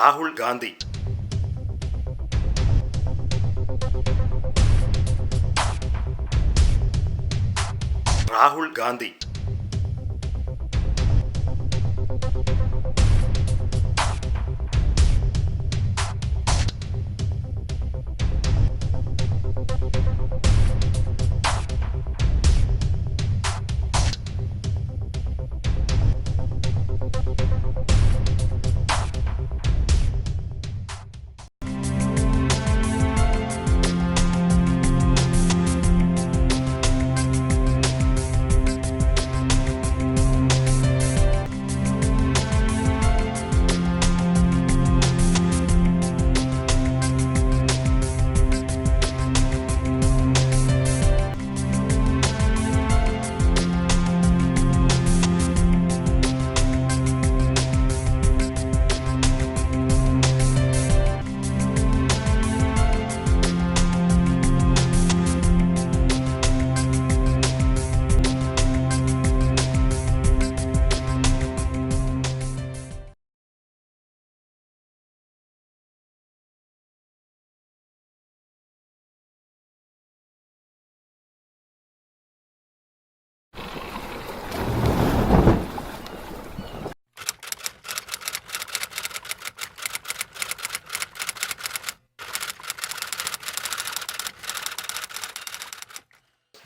Rahul Gandhi. Rahul Gandhi.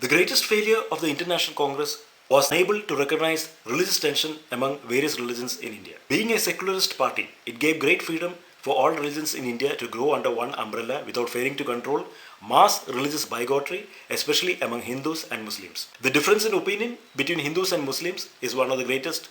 The greatest failure of the International Congress was unable to recognize religious tension among various religions in India. Being a secularist party, it gave great freedom for all religions in India to grow under one umbrella without failing to control mass religious bigotry, especially among Hindus and Muslims. The difference in opinion between Hindus and Muslims is one of the greatest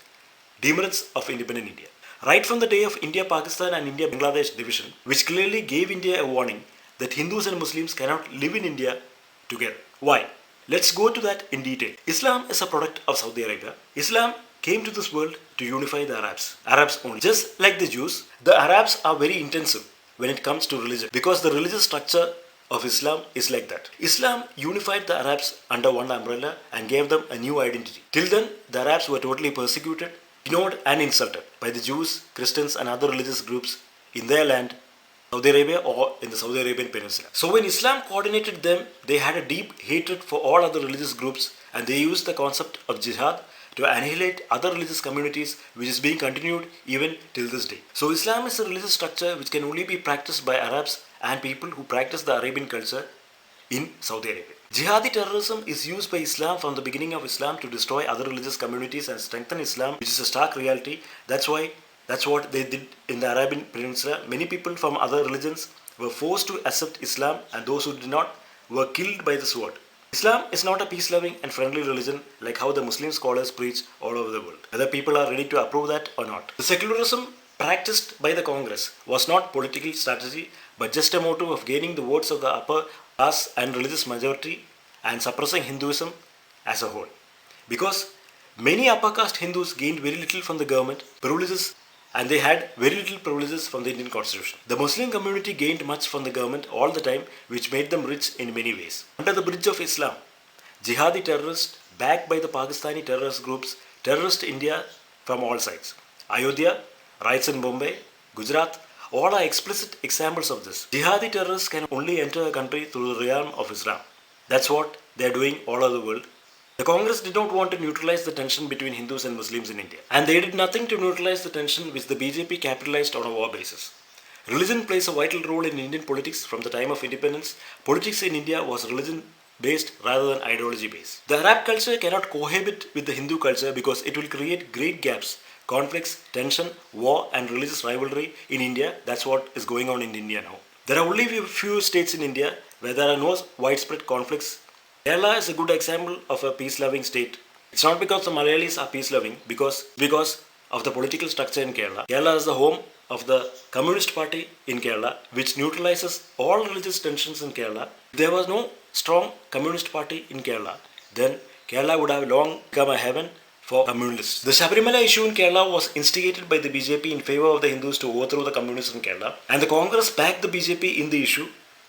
demerits of independent India. Right from the day of India-Pakistan and India-Bangladesh division, which clearly gave India a warning that Hindus and Muslims cannot live in India together. Why? Let's go to that in detail. Islam is a product of Saudi Arabia. Islam came to this world to unify the Arabs. Arabs only. Just like the Jews, the Arabs are very intensive when it comes to religion because the religious structure of Islam is like that. Islam unified the Arabs under one umbrella and gave them a new identity. Till then, the Arabs were totally persecuted, ignored and insulted by the Jews, Christians and other religious groups in their land, Saudi Arabia or in the Saudi Arabian Peninsula. So when Islam coordinated them, they had a deep hatred for all other religious groups and they used the concept of jihad to annihilate other religious communities, which is being continued even till this day. So Islam is a religious structure which can only be practiced by Arabs and people who practice the Arabian culture in Saudi Arabia. Jihadi terrorism is used by Islam from the beginning of Islam to destroy other religious communities and strengthen Islam, which is a stark reality. That's what they did in the Arabian Peninsula. Many people from other religions were forced to accept Islam and those who did not were killed by the sword. Islam is not a peace-loving and friendly religion like how the Muslim scholars preach all over the world. Whether people are ready to approve that or not. The secularism practiced by the Congress was not political strategy but just a motive of gaining the votes of the upper class and religious majority and suppressing Hinduism as a whole. Because many upper caste Hindus gained very little from the government, privileges, and they had very little privileges from the Indian Constitution. The Muslim community gained much from the government all the time, which made them rich in many ways. Under the bridge of Islam, jihadi terrorists backed by the Pakistani terrorist groups terrorized India from all sides. Ayodhya, riots in Bombay, Gujarat, all are explicit examples of this. Jihadi terrorists can only enter a country through the realm of Islam. That's what they are doing all over the world. The Congress did not want to neutralize the tension between Hindus and Muslims in India. And they did nothing to neutralize the tension which the BJP capitalized on a war basis. Religion plays a vital role in Indian politics from the time of independence. Politics in India was religion based rather than ideology based. The Arab culture cannot cohabit with the Hindu culture because it will create great gaps, conflicts, tension, war and religious rivalry in India. That's what is going on in India now. There are only a few states in India where there are no widespread conflicts. Kerala is a good example of a peace-loving state. It's not because the Malayalis are peace-loving, because of the political structure in Kerala. Kerala is the home of the Communist Party in Kerala, which neutralizes all religious tensions in Kerala. If there was no strong Communist Party in Kerala, then Kerala would have long become a heaven for communists. The Sabarimala issue in Kerala was instigated by the BJP in favor of the Hindus to overthrow the communists in Kerala, and the Congress backed the BJP in the issue,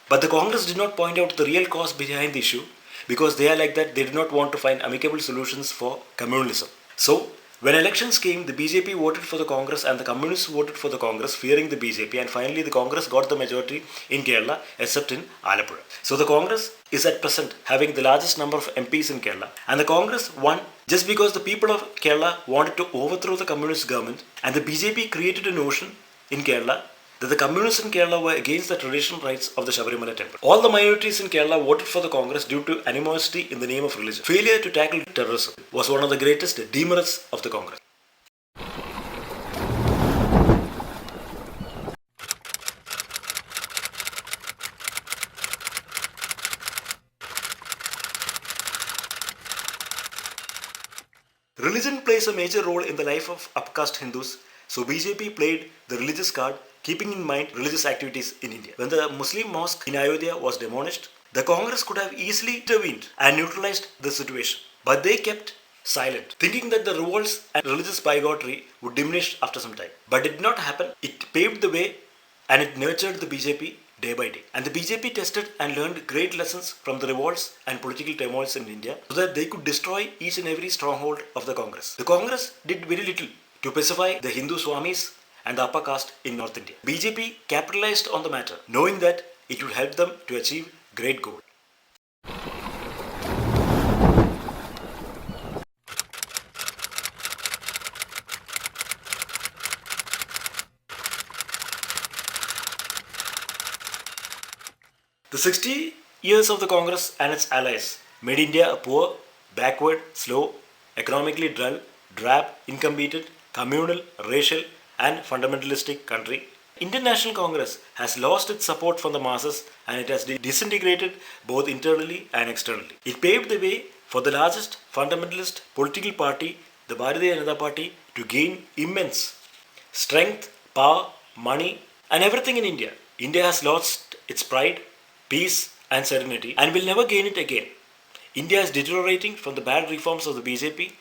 but the Congress did not point out the real cause behind the issue. Because they are like that, they did not want to find amicable solutions for communalism. So, When elections came, the BJP voted for the Congress and the Communists voted for the Congress, fearing the BJP, and finally the Congress got the majority in Kerala, except in Alappuzha. So the Congress is at present having the largest number of MPs in Kerala, and the Congress won just because the people of Kerala wanted to overthrow the Communist government, and the BJP created a notion in Kerala that the communists in Kerala were against the traditional rights of the Shabarimala temple. All the minorities in Kerala voted for the Congress due to animosity in the name of religion. Failure to tackle terrorism was one of the greatest demerits of the Congress. Religion plays a major role in the life of upcaste Hindus, so BJP played the religious card, keeping in mind religious activities in India. When the Muslim mosque in Ayodhya was demolished, the Congress could have easily intervened and neutralized the situation. But they kept silent, thinking that the revolts and religious bigotry would diminish after some time. But it did not happen. It paved the way and it nurtured the BJP day by day. And the BJP tested and learned great lessons from the revolts and political turmoils in India so that they could destroy each and every stronghold of the Congress. The Congress did very little to pacify the Hindu Swamis and the upper caste in North India. BJP capitalized on the matter, knowing that it would help them to achieve great goals. The 60 years of the Congress and its allies made India a poor, backward, slow, economically dull, drab, incompetent, communal, racial, and fundamentalistic country. Indian National Congress has lost its support from the masses and it has disintegrated both internally and externally. It paved the way for the largest fundamentalist political party, the Bharatiya Janata Party, to gain immense strength, power, money, and everything in India. India has lost its pride, peace, and serenity and will never gain it again. India is deteriorating from the bad reforms of the BJP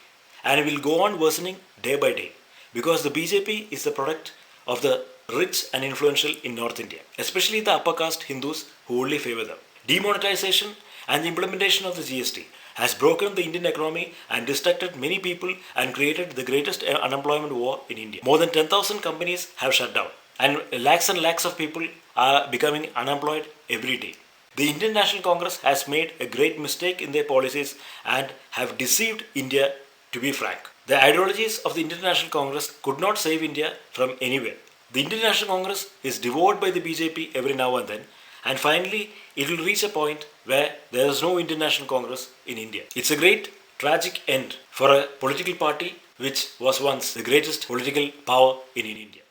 and will go on worsening day by day because the BJP is the product of the rich and influential in North India, especially the upper caste Hindus who only favor them. Demonetization and the implementation of the GST has broken the Indian economy and distracted many people and created the greatest unemployment war in India. More than 10,000 companies have shut down and lakhs of people are becoming unemployed every day. The Indian National Congress has made a great mistake in their policies and have deceived India, to be frank. The ideologies of the Indian National Congress could not save India from anywhere. The Indian National Congress is devoured by the BJP every now and then, and finally it will reach a point where there is no Indian National Congress in India. It's a great tragic end for a political party which was once the greatest political power in India.